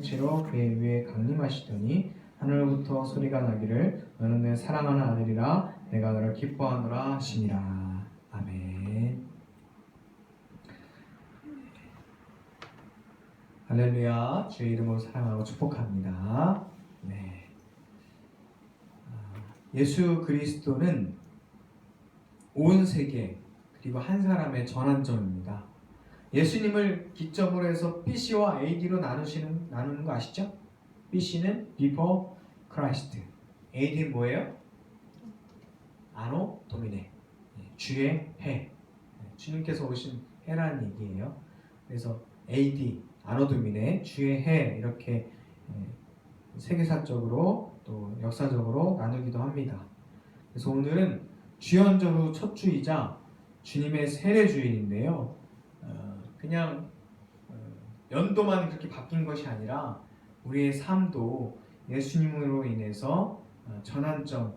형체로 그의 위에 강림하시더니 하늘로부터 소리가 나기를 너는 내 사랑하는 아들이라 내가 너를 기뻐하노라 하시니라. 아멘. 할렐루야. 주의 이름으로 사랑하고 축복합니다. 네. 예수 그리스도는 온 세계 그리고 한 사람의 전환점입니다. 예수님을 기점으로 해서 BC와 AD로 나누는 거 아시죠? BC는 Before Christ, AD는 뭐예요? 아노 도미네, 주의 해. 주님께서 오신 해라는 얘기예요. 그래서 AD, 아노 도미네, 주의 해, 이렇게 세계사적으로 또 역사적으로 나누기도 합니다. 그래서 오늘은 주연절 후 첫 주이자 주님의 세례주일인데요. 그냥 연도만 그렇게 바뀐 것이 아니라 우리의 삶도 예수님으로 인해서 전환점,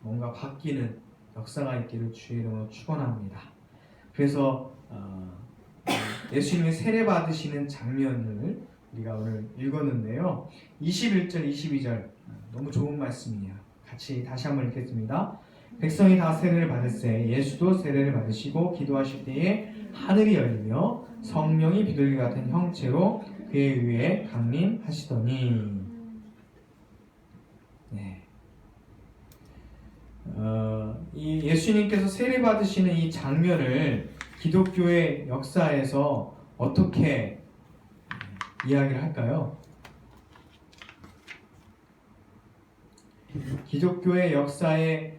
뭔가 바뀌는 역사가 있기를 주의 이름으로 축원합니다. 그래서 예수님이 세례 받으시는 장면을 우리가 오늘 읽었는데요. 21절, 22절 너무 좋은 말씀이에요. 같이 다시 한번 읽겠습니다. 백성이 다 세례를 받을세 예수도 세례를 받으시고 기도하실 때에 하늘이 열리며 성령이 비둘기 같은 형체로 그의 위에 강림하시더니. 네. 이 예수님께서 세례 받으시는 이 장면을 기독교의 역사에서 어떻게 이야기를 할까요? 기독교의 역사에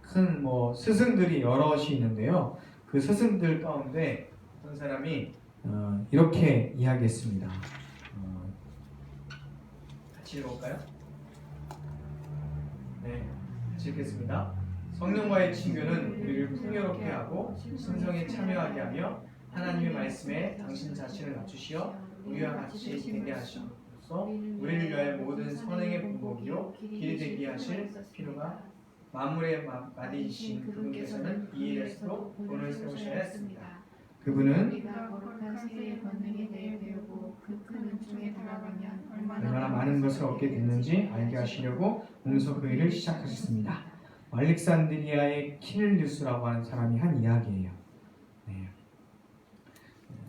큰 스승들이 여럿이 있는데요. 그 스승들 가운데 어떤 사람이 이렇게 이야기했습니다. 같이 읽어볼까요? 네, 같이 읽겠습니다. 성령과의 친교는 우리를 풍요롭게 하고 신성에 참여하게 하며 하나님의 말씀에 당신 자신을 낮추시어 우리와 같이 되게 하심으로써 우리를 위하여 모든 선행의 본보기요 길이 되게 하실 필요가 만물의 마디이신 그분께서는 이 일에서도 본을 세우셔야 했습니다. 그분은 우리가 거룩한 세례의 권능에 대해 배우고 그 큰 은총에 달아가면 얼마나 많은 것을 얻게 됐는지 알게 하시려고 몸소 그 일을 시작하셨습니다. 알렉산드리아의 키를리우스라고 하는 사람이 한 이야기예요. 네.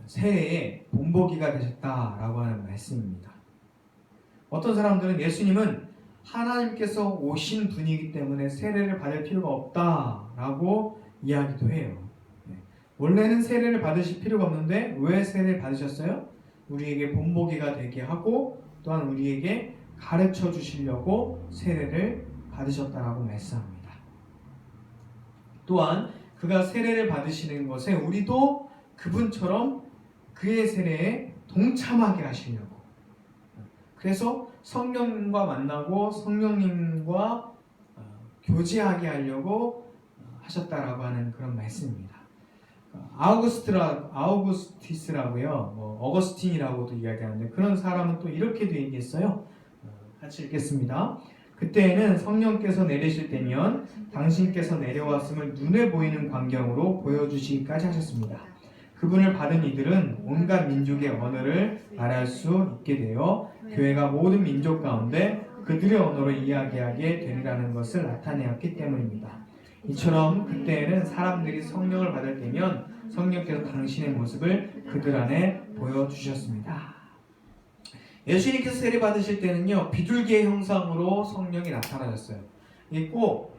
세례의 본보기가 되셨다라고 하는 말씀입니다. 어떤 사람들은 예수님은 하나님께서 오신 분이기 때문에 세례를 받을 필요가 없다라고 이야기도 해요. 원래는 세례를 받으실 필요가 없는데 왜 세례를 받으셨어요? 우리에게 본보기가 되게 하고 또한 우리에게 가르쳐 주시려고 세례를 받으셨다라고 말씀합니다. 또한 그가 세례를 받으시는 것에 우리도 그분처럼 그의 세례에 동참하게 하시려고, 그래서 성령님과 만나고 성령님과 교제하게 하려고 하셨다라고 하는 그런 말씀입니다. 아우구스티스라고요, 어거스틴이라고도 이야기하는데 그런 사람은 또 이렇게도 얘기했어요. 같이 읽겠습니다. 그때에는 성령께서 내리실 때면 당신께서 내려왔음을 눈에 보이는 광경으로 보여주시기까지 하셨습니다. 그분을 받은 이들은 온갖 민족의 언어를 말할 수 있게 되어 교회가 모든 민족 가운데 그들의 언어로 이야기하게 되리라는 것을 나타내었기 때문입니다. 이처럼 그때에는 사람들이 성령을 받을 때면 성령께서 당신의 모습을 그들 안에 보여주셨습니다. 예수님께서 세례 받으실 때는요, 비둘기의 형상으로 성령이 나타나셨어요. 이게 꼭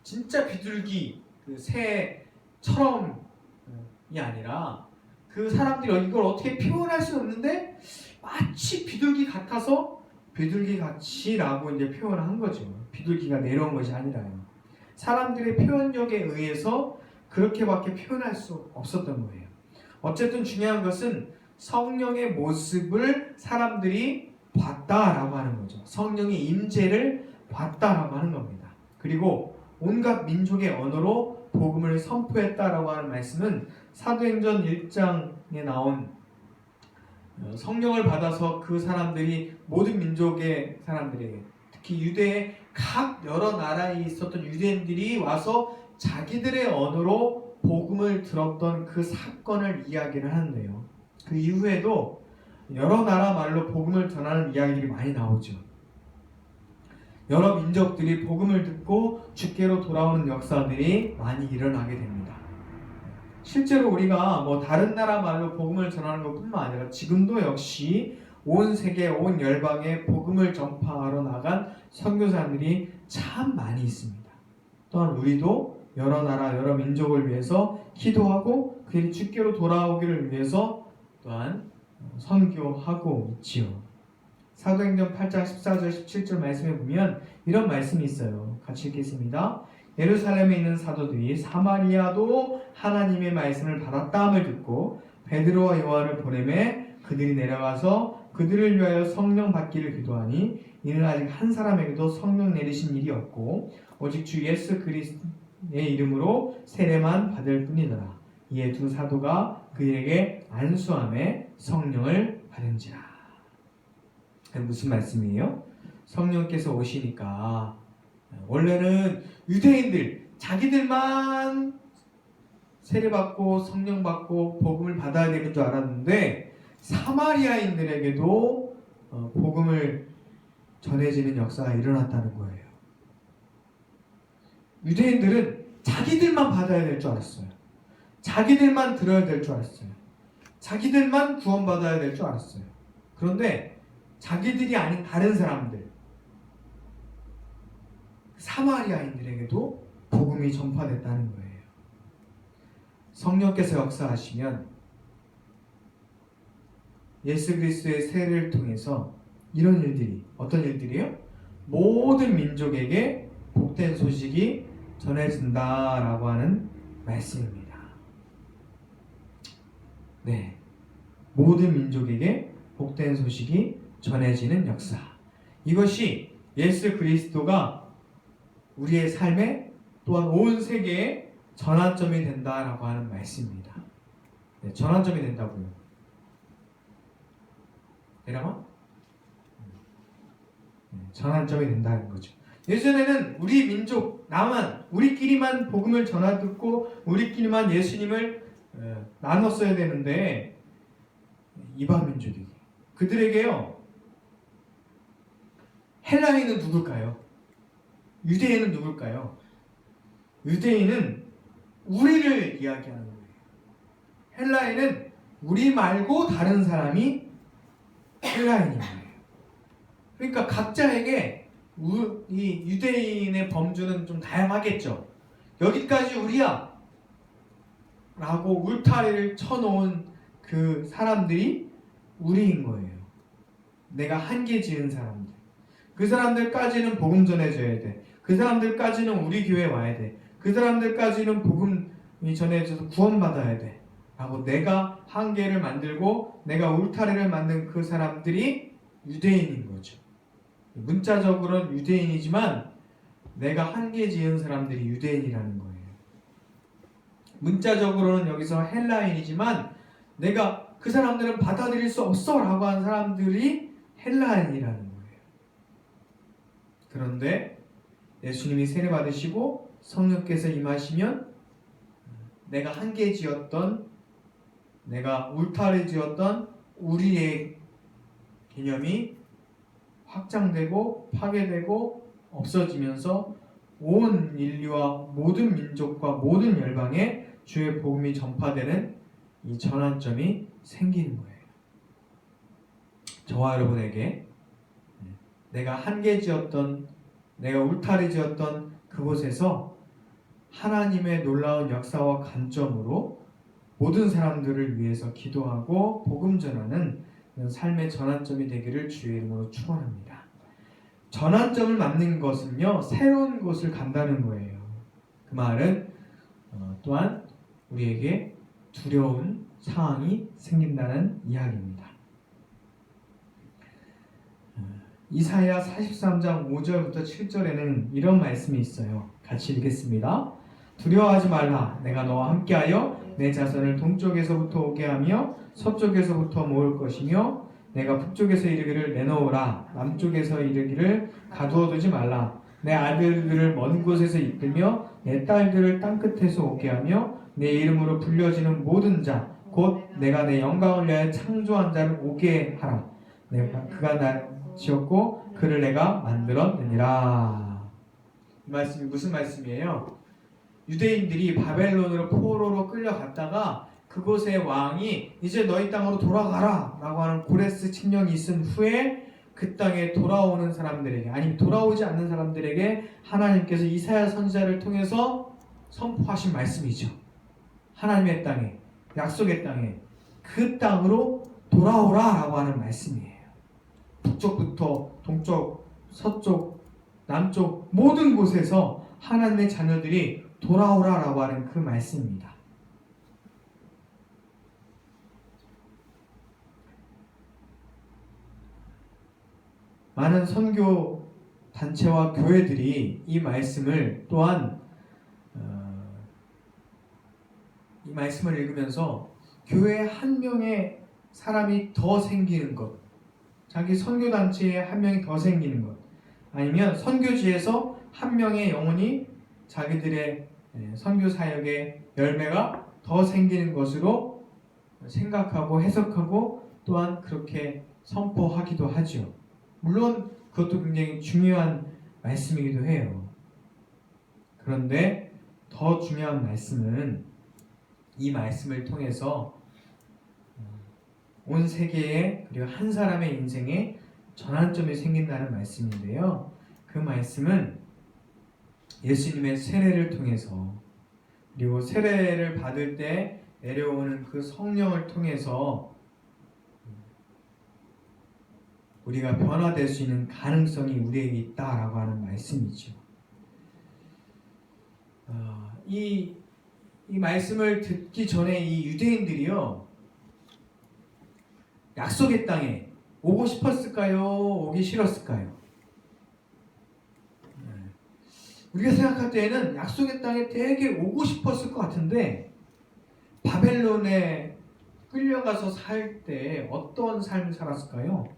진짜 비둘기 새처럼이 아니라 그 사람들이 이걸 어떻게 표현할 수 없는데 마치 비둘기 같아서 비둘기 같이라고 이제 표현을 한 거죠. 비둘기가 내려온 것이 아니라요. 사람들의 표현력에 의해서 그렇게밖에 표현할 수 없었던 거예요. 어쨌든 중요한 것은 성령의 모습을 사람들이 봤다라고 하는 거죠. 성령의 임재를 봤다라고 하는 겁니다. 그리고 온갖 민족의 언어로 복음을 선포했다라고 하는 말씀은 사도행전 1장에 나온 성령을 받아서 그 사람들이 모든 민족의 사람들에게, 특히 유대의 각 여러 나라에 있었던 유대인들이 와서 자기들의 언어로 복음을 들었던 그 사건을 이야기를 하는데요. 그 이후에도 여러 나라 말로 복음을 전하는 이야기들이 많이 나오죠. 여러 민족들이 복음을 듣고 주께로 돌아오는 역사들이 많이 일어나게 됩니다. 실제로 우리가 다른 나라 말로 복음을 전하는 것뿐만 아니라 지금도 역시 온 세계 온 열방에 복음을 전파하러 나간 선교사들이 참 많이 있습니다. 또한 우리도 여러 나라 여러 민족을 위해서 기도하고 그들이 주께로 돌아오기를 위해서 또한 선교하고 있지요. 사도행전 8장 14절 17절 말씀에 보면 이런 말씀이 있어요. 같이 읽겠습니다. 예루살렘에 있는 사도들이 사마리아도 하나님의 말씀을 받았다함을 듣고 베드로와 요한을 보내매 그들이 내려가서 그들을 위하여 성령 받기를 기도하니 이는 아직 한 사람에게도 성령 내리신 일이 없고 오직 주 예수 그리스도의 이름으로 세례만 받을 뿐이더라. 이에 두 사도가 그들에게 안수함에 성령을 받은지라. 무슨 말씀이에요? 성령께서 오시니까 원래는 유대인들 자기들만 세례받고 성령받고 복음을 받아야 되는 줄 알았는데 사마리아인들에게도 복음을 전해지는 역사가 일어났다는 거예요. 유대인들은 자기들만 받아야 될 줄 알았어요. 자기들만 들어야 될 줄 알았어요. 자기들만 구원받아야 될 줄 알았어요. 그런데 자기들이 아닌 다른 사람들, 사마리아인들에게도 복음이 전파됐다는 거예요. 성령께서 역사하시면 예수 그리스도의 세례를 통해서 이런 일들이, 어떤 일들이요? 모든 민족에게 복된 소식이 전해진다라고 하는 말씀입니다. 네, 모든 민족에게 복된 소식이 전해지는 역사. 이것이 예수 그리스도가 우리의 삶에 또한 온 세계에 전환점이 된다라고 하는 말씀입니다. 네, 전환점이 된다고요. 여러분? 전환점이 된다는 거죠. 예전에는 우리 민족, 나만, 우리끼리만 복음을 전하 듣고 우리끼리만 예수님을 나눴어야 되는데 이방 민족이 그들에게요. 헬라인은 누굴까요? 유대인은 누굴까요? 유대인은 우리를 이야기하는 거예요. 헬라인은 우리 말고 다른 사람이 헬라인인 거예요. 그러니까 각자에게 이 유대인의 범주는 좀 다양하겠죠. 여기까지 우리야 라고 울타리를 쳐놓은 그 사람들이 우리인 거예요. 내가 한계 지은 사람들. 그 사람들까지는 복음 전해줘야 돼. 그 사람들까지는 우리 교회에 와야 돼. 그 사람들까지는 복음이 전해져서 구원받아야 돼. 라고 내가 한계를 만들고 내가 울타리를 만든 그 사람들이 유대인인 거죠. 문자적으로는 유대인이지만 내가 한계 지은 사람들이 유대인이라는 거예요. 문자적으로는 여기서 헬라인이지만 내가 그 사람들은 받아들일 수 없어 라고 한 사람들이 헬라인이라는 거예요. 그런데 예수님이 세례 받으시고 성령께서 임하시면 내가 한계 지었던, 내가 울타리 지었던 우리의 개념이 확장되고 파괴되고 없어지면서 온 인류와 모든 민족과 모든 열방에 주의 복음이 전파되는 이 전환점이 생기는 거예요. 저와 여러분에게 내가 한계 지었던, 내가 울타리 지었던 그곳에서 하나님의 놀라운 역사와 관점으로 모든 사람들을 위해서 기도하고 복음 전하는 삶의 전환점이 되기를 주의 이름으로 축원합니다. 전환점을 맞는 것은요, 새로운 곳을 간다는 거예요. 그 말은 또한 우리에게 두려운 상황이 생긴다는 이야기입니다. 이사야 43장 5절부터 7절에는 이런 말씀이 있어요. 같이 읽겠습니다. 두려워하지 말라. 내가 너와 함께하여 내 자손을 동쪽에서부터 오게 하며 서쪽에서부터 모을 것이며 내가 북쪽에서 이르기를 내놓으라. 남쪽에서 이르기를 가두어두지 말라. 내 아들들을 먼 곳에서 이끌며 내 딸들을 땅끝에서 오게 하며 내 이름으로 불려지는 모든 자 곧 내가 내 영광을 위하여 창조한 자를 오게 하라. 그가 날 지었고 그를 내가 만들었느니라. 이 말씀이 무슨 말씀이에요? 유대인들이 바벨론으로 포로로 끌려갔다가 그곳의 왕이 이제 너희 땅으로 돌아가라 라고 하는 고레스 칙령이 있은 후에 그 땅에 돌아오는 사람들에게, 아니면 돌아오지 않는 사람들에게 하나님께서 이사야 선지자를 통해서 선포하신 말씀이죠. 하나님의 땅에, 약속의 땅에, 그 땅으로 돌아오라 라고 하는 말씀이에요. 북쪽부터 동쪽, 서쪽, 남쪽 모든 곳에서 하나님의 자녀들이 돌아오라 라고 하는 그 말씀입니다. 많은 선교 단체와 교회들이 이 말씀을 또한 이 말씀을 읽으면서 교회 한 명의 사람이 더 생기는 것, 자기 선교 단체에 한 명이 더 생기는 것, 아니면 선교지에서 한 명의 영혼이 자기들의 선교 사역의 열매가 더 생기는 것으로 생각하고 해석하고 또한 그렇게 선포하기도 하죠. 물론 그것도 굉장히 중요한 말씀이기도 해요. 그런데 더 중요한 말씀은 이 말씀을 통해서 온 세계에, 그리고 한 사람의 인생에 전환점이 생긴다는 말씀인데요. 그 말씀은 예수님의 세례를 통해서, 그리고 세례를 받을 때 내려오는 그 성령을 통해서 우리가 변화될 수 있는 가능성이 우리에게 있다라고 하는 말씀이죠. 이 말씀을 듣기 전에 이 유대인들이요, 약속의 땅에 오고 싶었을까요? 오기 싫었을까요? 우리가 생각할 때에는 약속의 땅에 되게 오고 싶었을 것 같은데, 바벨론에 끌려가서 살 때 어떤 삶을 살았을까요?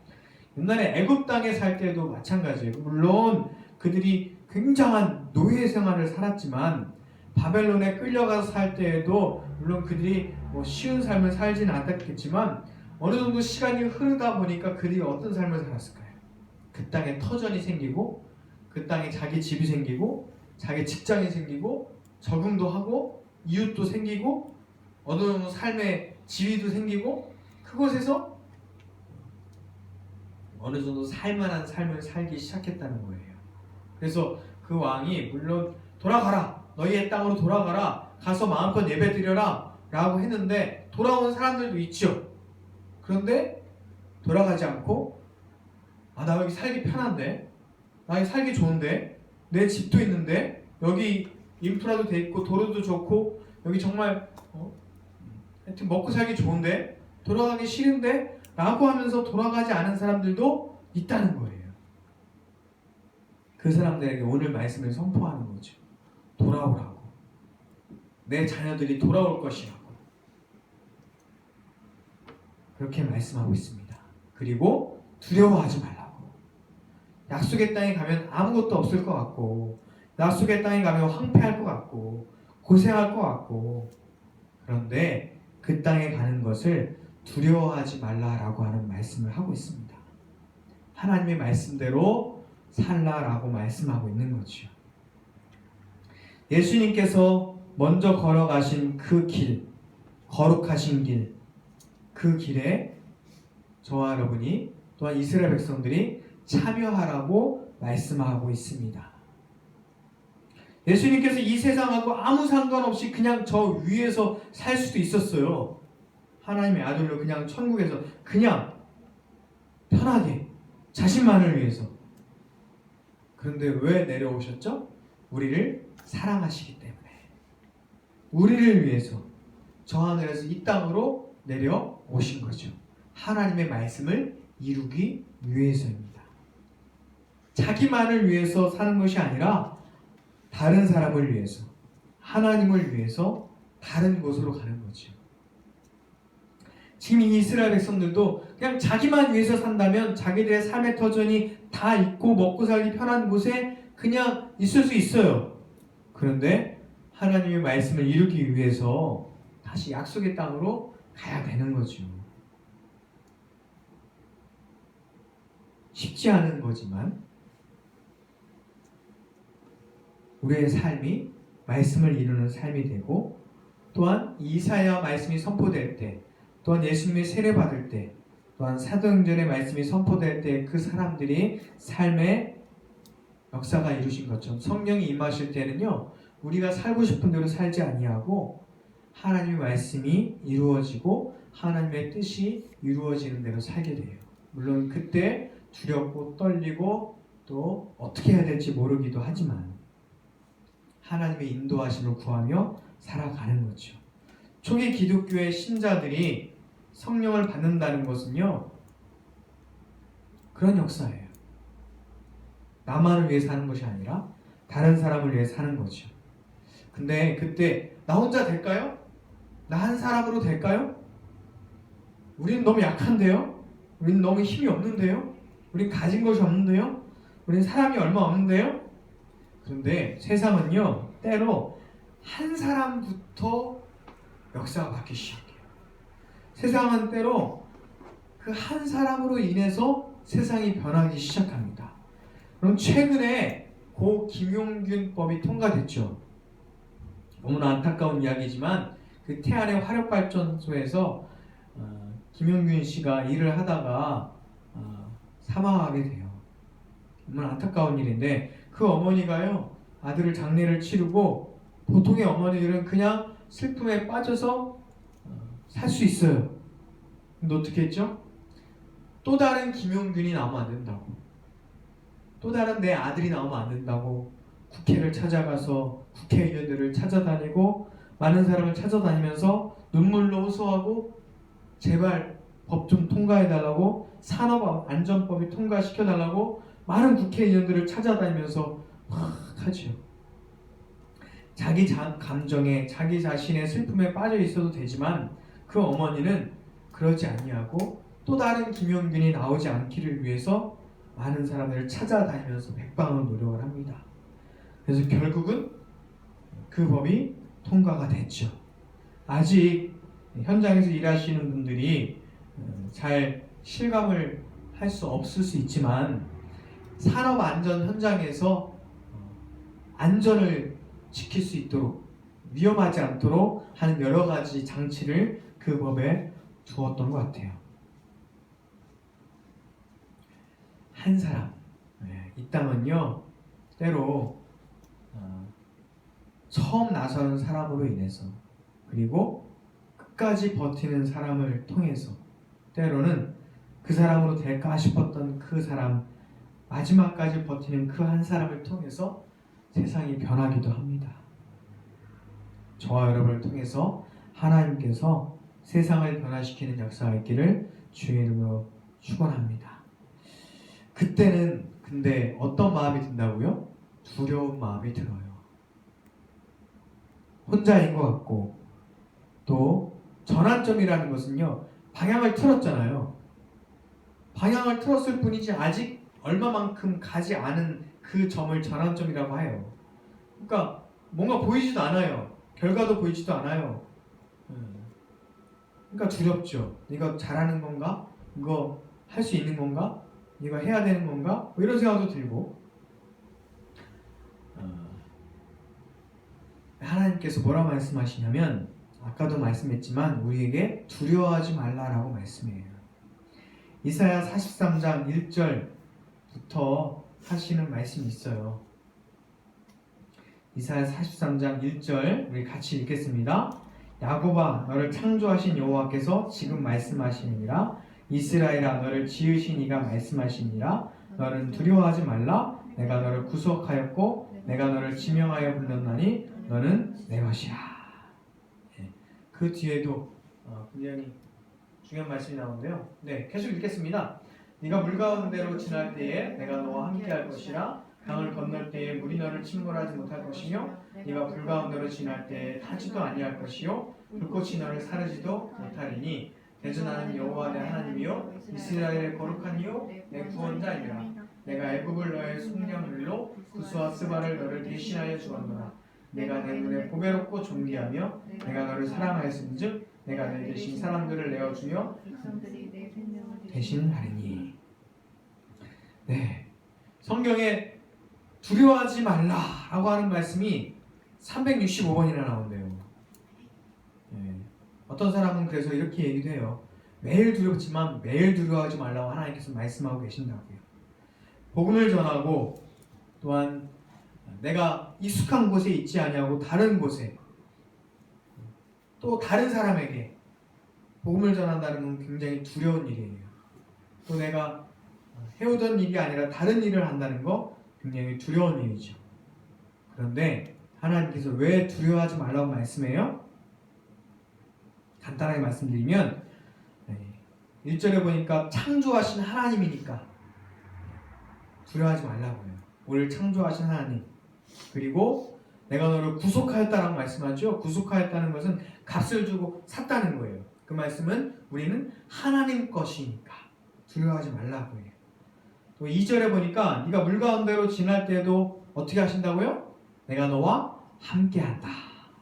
옛날에 애굽 땅에 살 때도 마찬가지예요. 물론 그들이 굉장한 노예 생활을 살았지만 바벨론에 끌려가서 살 때에도 물론 그들이 쉬운 삶을 살지는 않았겠지만 어느 정도 시간이 흐르다 보니까 그들이 어떤 삶을 살았을까요? 그 땅에 터전이 생기고, 그 땅에 자기 집이 생기고, 자기 직장이 생기고, 적응도 하고, 이웃도 생기고, 어느 정도 삶의 지위도 생기고, 그곳에서 어느 정도 살만한 삶을 살기 시작했다는 거예요. 그래서 그 왕이 물론 돌아가라, 너희의 땅으로 돌아가라, 가서 마음껏 예배드려라 라고 했는데 돌아온 사람들도 있죠. 그런데 돌아가지 않고, 나 여기 살기 편한데, 나 여기 살기 좋은데, 내 집도 있는데, 여기 인프라도 돼 있고 도로도 좋고 여기 정말 하여튼 먹고 살기 좋은데, 돌아가기 싫은데 라고 하면서 돌아가지 않은 사람들도 있다는 거예요. 그 사람들에게 오늘 말씀을 선포하는 거죠. 돌아오라고. 내 자녀들이 돌아올 것이라고. 그렇게 말씀하고 있습니다. 그리고 두려워하지 말라고. 약속의 땅에 가면 아무것도 없을 것 같고, 약속의 땅에 가면 황폐할 것 같고, 고생할 것 같고, 그런데 그 땅에 가는 것을 두려워하지 말라라고 하는 말씀을 하고 있습니다. 하나님의 말씀대로 살라라고 말씀하고 있는 거죠. 예수님께서 먼저 걸어가신 그 길, 거룩하신 길, 그 길에 저와 여러분이 또한 이스라엘 백성들이 참여하라고 말씀하고 있습니다. 예수님께서 이 세상하고 아무 상관없이 그냥 저 위에서 살 수도 있었어요. 하나님의 아들로 그냥 천국에서 그냥 편하게 자신만을 위해서. 그런데 왜 내려오셨죠? 우리를 사랑하시기 때문에. 우리를 위해서 저 하늘에서 이 땅으로 내려오신 거죠. 하나님의 말씀을 이루기 위해서입니다. 자기만을 위해서 사는 것이 아니라 다른 사람을 위해서, 하나님을 위해서 다른 곳으로 가는 거죠. 지금 이 이스라엘 백성들도 그냥 자기만 위해서 산다면 자기들의 삶의 터전이 다 있고 먹고 살기 편한 곳에 그냥 있을 수 있어요. 그런데 하나님의 말씀을 이루기 위해서 다시 약속의 땅으로 가야 되는 거죠. 쉽지 않은 거지만 우리의 삶이 말씀을 이루는 삶이 되고, 또한 이사야 말씀이 선포될 때, 또한 예수님이 세례받을 때, 또한 사도행전의 말씀이 선포될 때 그 사람들이 삶의 역사가 이루신 것처럼 성령이 임하실 때는요, 우리가 살고 싶은 대로 살지 아니하고 하나님의 말씀이 이루어지고 하나님의 뜻이 이루어지는 대로 살게 돼요. 물론 그때 두렵고 떨리고 또 어떻게 해야 될지 모르기도 하지만 하나님의 인도하심을 구하며 살아가는 거죠. 초기 기독교의 신자들이 성령을 받는다는 것은요, 그런 역사예요. 나만을 위해 사는 것이 아니라 다른 사람을 위해 사는 거죠. 근데 그때 나 혼자 될까요? 나 한 사람으로 될까요? 우리는 너무 약한데요? 우리는 너무 힘이 없는데요? 우리는 가진 것이 없는데요? 우리는 사람이 얼마 없는데요? 그런데 세상은요, 때로 한 사람부터 역사가 바뀌기 시작해요. 세상은 때로 그 한 사람으로 인해서 세상이 변하기 시작합니다. 그럼 최근에 고 김용균법이 통과됐죠. 너무나 안타까운 이야기지만 그 태안의 화력발전소에서 김용균 씨가 일을 하다가 사망하게 돼요. 정말 안타까운 일인데, 그 어머니가요, 아들을 장례를 치르고 보통의 어머니들은 그냥 슬픔에 빠져서 살 수 있어요. 근데 어떻게 했죠? 또 다른 김용균이 나오면 안 된다고, 또 다른 내 아들이 나오면 안 된다고 국회를 찾아가서 국회의원들을 찾아다니고 많은 사람을 찾아다니면서 눈물로 호소하고 제발 법 좀 통과해달라고, 산업안전법이 통과시켜달라고 많은 국회의원들을 찾아다니면서 막 하죠. 자기 감정에, 자기 자신의 슬픔에 빠져 있어도 되지만 그 어머니는 그러지 아니하고 또 다른 김용균이 나오지 않기를 위해서 많은 사람들을 찾아다니면서 백방을 노력을 합니다. 그래서 결국은 그 법이 통과가 됐죠. 아직 현장에서 일하시는 분들이 잘 실감을 할 수 없을 수 있지만 산업안전 현장에서 안전을 지킬 수 있도록, 위험하지 않도록 하는 여러 가지 장치를 그 법에 두었던 것 같아요. 한 사람, 이 땅은요, 때로 처음 나서는 사람으로 인해서, 그리고 끝까지 버티는 사람을 통해서, 때로는 그 사람으로 될까 싶었던 그 사람, 마지막까지 버티는 그 한 사람을 통해서 세상이 변하기도 합니다. 저와 여러분을 통해서 하나님께서 세상을 변화시키는 역사가 있기를 주의 이름으로 축원합니다. 그때는 근데 어떤 마음이 든다고요? 두려운 마음이 들어요. 혼자인 것 같고, 또 전환점이라는 것은요, 방향을 틀었잖아요. 방향을 틀었을 뿐이지 아직 얼마만큼 가지 않은 그 점을 전환점이라고 해요. 그러니까 뭔가 보이지도 않아요. 결과도 보이지도 않아요. 그러니까 두렵죠. 이거 잘하는 건가? 이거 할 수 있는 건가? 이거 해야 되는 건가? 뭐 이런 생각도 들고, 하나님께서 뭐라 말씀하시냐면, 아까도 말씀했지만 우리에게 두려워하지 말라라고 말씀해요. 이사야 43장 1절부터 하시는 말씀이 있어요. 이사야 43장 1절 우리 같이 읽겠습니다. 야곱아, 너를 창조하신 여호와께서 지금 말씀하시느니라. 이스라엘아, 너를 지으신 이가 말씀하시니라. 너는 두려워하지 말라. 내가 너를 구속하였고 내가 너를 지명하여 불렀나니 너는 내 것이야. 그 뒤에도 굉장히 중요한 말씀이 나오는데요. 계속 읽겠습니다. 네가 물 가운데로 지날 때에 내가 너와 함께할 것이라. 강을 건널 때에 물이 너를 침몰하지 못할 것이며 네가 불 가운데로 지날 때에 타지도 아니할 것이요 불꽃이 너를 사르지도 못하리니 대저 나는 여호와 내 하나님이요 이스라엘의 거룩한 이요 내 구원자이라. 내가 애굽을 너의 속량물로 구스와 스바를 너를 대신하여 주었노라. 내가 내 눈에 보배롭고 존귀하며 내가 너를 사랑하였은즉 내가 내 대신 사람들을 내어주며 백성들이 내 생명을 대신하리니. 네, 성경에 두려워하지 말라라고 하는 말씀이 365번이나 나온대요. 네. 어떤 사람은 그래서 이렇게 얘기도 해요. 매일 두렵지만 매일 두려워하지 말라고 하나님께서 말씀하고 계신다고요. 복음을 전하고 또한 내가 익숙한 곳에 있지 아니하고 다른 곳에 또 다른 사람에게 복음을 전한다는 건 굉장히 두려운 일이에요. 또 내가 해오던 일이 아니라 다른 일을 한다는 거 굉장히 두려운 일이죠. 그런데 하나님께서 왜 두려워하지 말라고 말씀해요? 간단하게 말씀드리면 1절에 보니까 창조하신 하나님이니까 두려워하지 말라고요. 우리를 창조하신 하나님. 그리고 내가 너를 구속하였다라고 말씀하죠. 구속하였다는 것은 값을 주고 샀다는 거예요. 그 말씀은 우리는 하나님 것이니까 두려워하지 말라고 해요. 또 2절에 보니까 네가 물 가운데로 지날 때도 어떻게 하신다고요? 내가 너와 함께한다.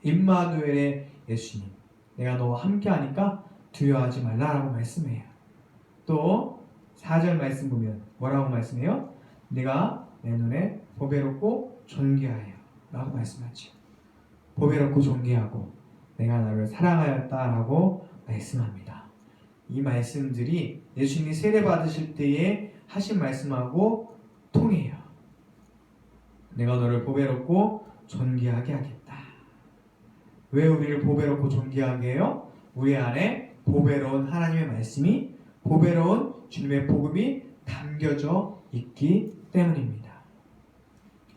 임마누엘의 예수님. 내가 너와 함께하니까 두려워하지 말라라고 말씀해요. 또 4절 말씀 보면 뭐라고 말씀해요? 네가 내 눈에 보배롭고 존귀하여 라고 말씀하죠. 보배롭고 존귀하고 내가 너를 사랑하였다라고 말씀합니다. 이 말씀들이 예수님이 세례 받으실 때에 하신 말씀하고 통해요. 내가 너를 보배롭고 존귀하게 하겠다. 왜 우리를 보배롭고 존귀하게 해요? 우리 안에 보배로운 하나님의 말씀이, 보배로운 주님의 복음이 담겨져 있기 때문입니다.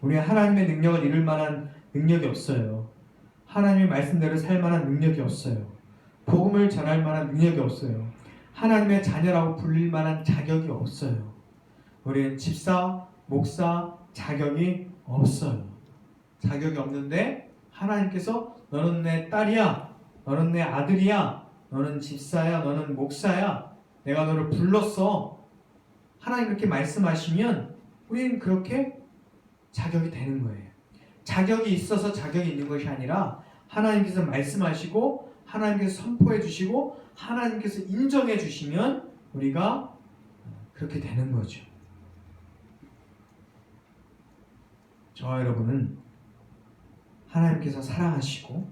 우리가 하나님의 능력을 이룰 만한 능력이 없어요. 하나님의 말씀대로 살 만한 능력이 없어요. 복음을 전할 만한 능력이 없어요. 하나님의 자녀라고 불릴 만한 자격이 없어요. 우리는 집사, 목사 자격이 없어요. 자격이 없는데 하나님께서 너는 내 딸이야, 너는 내 아들이야, 너는 집사야, 너는 목사야, 내가 너를 불렀어. 하나님 그렇게 말씀하시면 우리는 그렇게 자격이 되는 거예요. 자격이 있어서 자격이 있는 것이 아니라 하나님께서 말씀하시고 하나님께서 선포해 주시고 하나님께서 인정해 주시면 우리가 그렇게 되는 거죠. 저와 여러분은 하나님께서 사랑하시고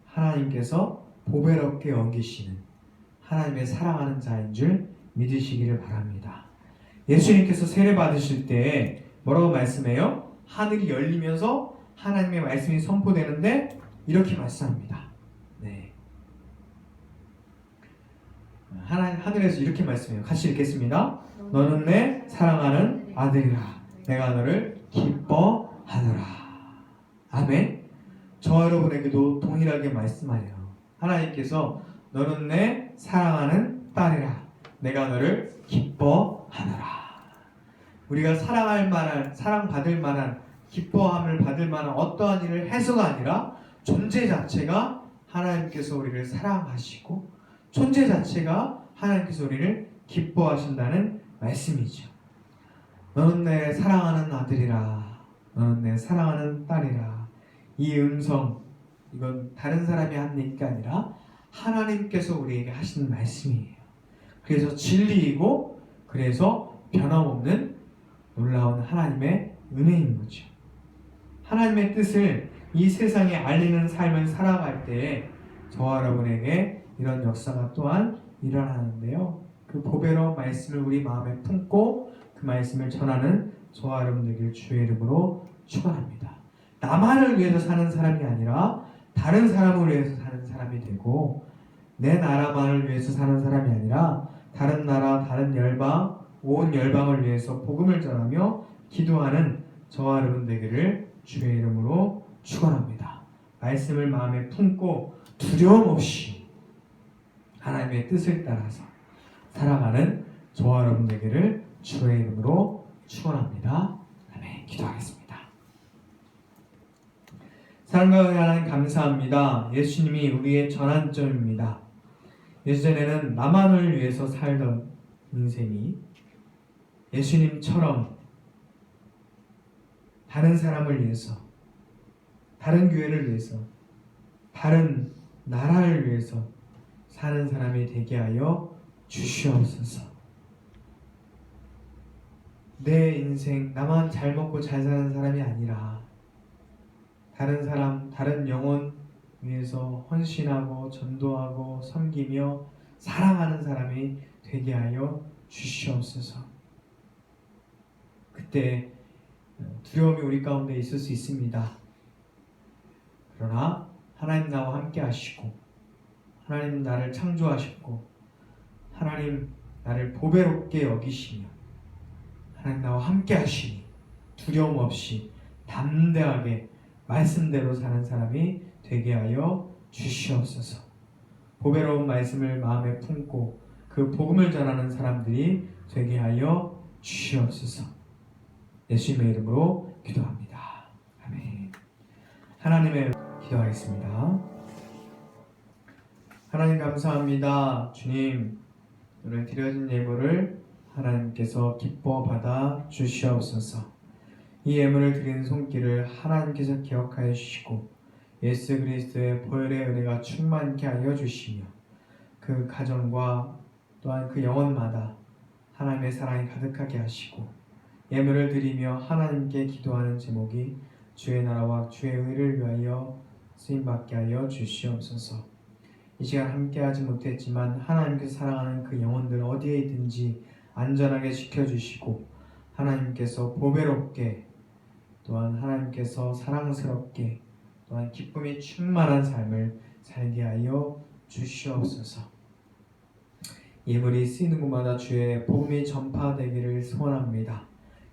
하나님께서 보배롭게 여기시는 하나님의 사랑하는 자인 줄 믿으시기를 바랍니다. 예수님께서 세례 받으실 때 뭐라고 말씀해요? 하늘이 열리면서 하나님의 말씀이 선포되는데 이렇게 말씀합니다. 네. 하늘에서 이렇게 말씀해요. 같이 읽겠습니다. 너는 내 사랑하는 아들이라. 내가 너를 기뻐하노라. 아멘. 저와 여러분에게도 동일하게 말씀하여요. 하나님께서 너는 내 사랑하는 딸이라. 내가 너를 기뻐하노라. 우리가 사랑할 만한, 사랑받을 만한, 기뻐함을 받을 만한 어떠한 일을 해서가 아니라 존재 자체가 하나님께서 우리를 사랑하시고 존재 자체가 하나님께서 우리를 기뻐하신다는 말씀이죠. 너는 내 사랑하는 아들이라. 너는 내 사랑하는 딸이라. 이 음성, 이건 다른 사람이 한 얘기가 아니라 하나님께서 우리에게 하시는 말씀이에요. 그래서 진리이고 그래서 변함없는 놀라운 하나님의 은혜인 거죠. 하나님의 뜻을 이 세상에 알리는 삶을 살아갈 때 저와 여러분에게 이런 역사가 또한 일어나는데요. 그 보배로운 말씀을 우리 마음에 품고 그 말씀을 전하는 저와 여러분들에게 주의 이름으로 축원합니다. 나만을 위해서 사는 사람이 아니라 다른 사람을 위해서 사는 사람이 되고 내 나라만을 위해서 사는 사람이 아니라 다른 나라, 다른 열방, 온 열방을 위해서 복음을 전하며 기도하는 저와 여러분 되기를 주의 이름으로 축원합니다. 말씀을 마음에 품고 두려움 없이 하나님의 뜻을 따라서 살아가는 저와 여러분 되기를 주의 이름으로 축원합니다. 아멘. 기도하겠습니다. 사랑과 하나님 감사합니다. 예수님이 우리의 전환점입니다. 예전에는 나만을 위해서 살던 인생이 예수님처럼 다른 사람을 위해서, 다른 교회를 위해서, 다른 나라를 위해서 사는 사람이 되게 하여 주시옵소서. 내 인생 나만 잘 먹고 잘 사는 사람이 아니라 다른 사람, 다른 영혼 위해서 헌신하고 전도하고 섬기며 사랑하는 사람이 되게 하여 주시옵소서. 그때 두려움이 우리 가운데 있을 수 있습니다. 그러나 하나님 나와 함께 하시고 하나님 나를 창조하셨고 하나님 나를 보배롭게 여기시며 하나님 나와 함께 하시니 두려움 없이 담대하게 말씀대로 사는 사람이 되게 하여 주시옵소서. 보배로운 말씀을 마음에 품고 그 복음을 전하는 사람들이 되게 하여 주시옵소서. 예수님의 이름으로 기도합니다. 아멘. 하나님의 기도하겠습니다. 하나님 감사합니다. 주님, 오늘 드려진 예물을 하나님께서 기뻐 받아 주시옵소서. 이 예물을 드리는 손길을 하나님께서 기억하여 주시고 예수 그리스도의 보혈의 은혜가 충만케 하여 주시며 그 가정과 또한 그 영혼마다 하나님의 사랑이 가득하게 하시고 예물을 드리며 하나님께 기도하는 제목이 주의 나라와 주의 의를 위하여 쓰임받게 하여 주시옵소서. 이 시간 함께하지 못했지만 하나님께서 사랑하는 그 영혼들 어디에 있든지 안전하게 지켜주시고 하나님께서 보배롭게 또한 하나님께서 사랑스럽게 또한 기쁨이 충만한 삶을 살게 하여 주시옵소서. 예물이 쓰이는 곳마다 주의 복음이 전파되기를 소원합니다.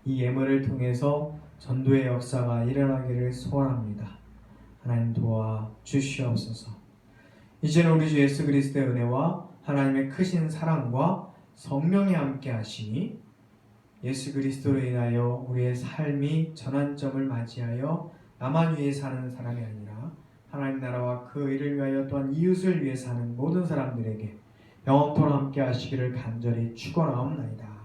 이 예물을 통해서 전도의 역사가 일어나기를 소원합니다. 하나님 도와 주시옵소서. 이제는 우리 주 예수 그리스도의 은혜와 하나님의 크신 사랑과 성령이 함께 하시니 예수 그리스도로 인하여 우리의 삶이 전환점을 맞이하여 나만 위해 사는 사람이 아니라 하나님 나라와 그 의를 위하여 또한 이웃을 위해 사는 모든 사람들에게 영원토록 함께 하시기를 간절히 축원하옵나이다.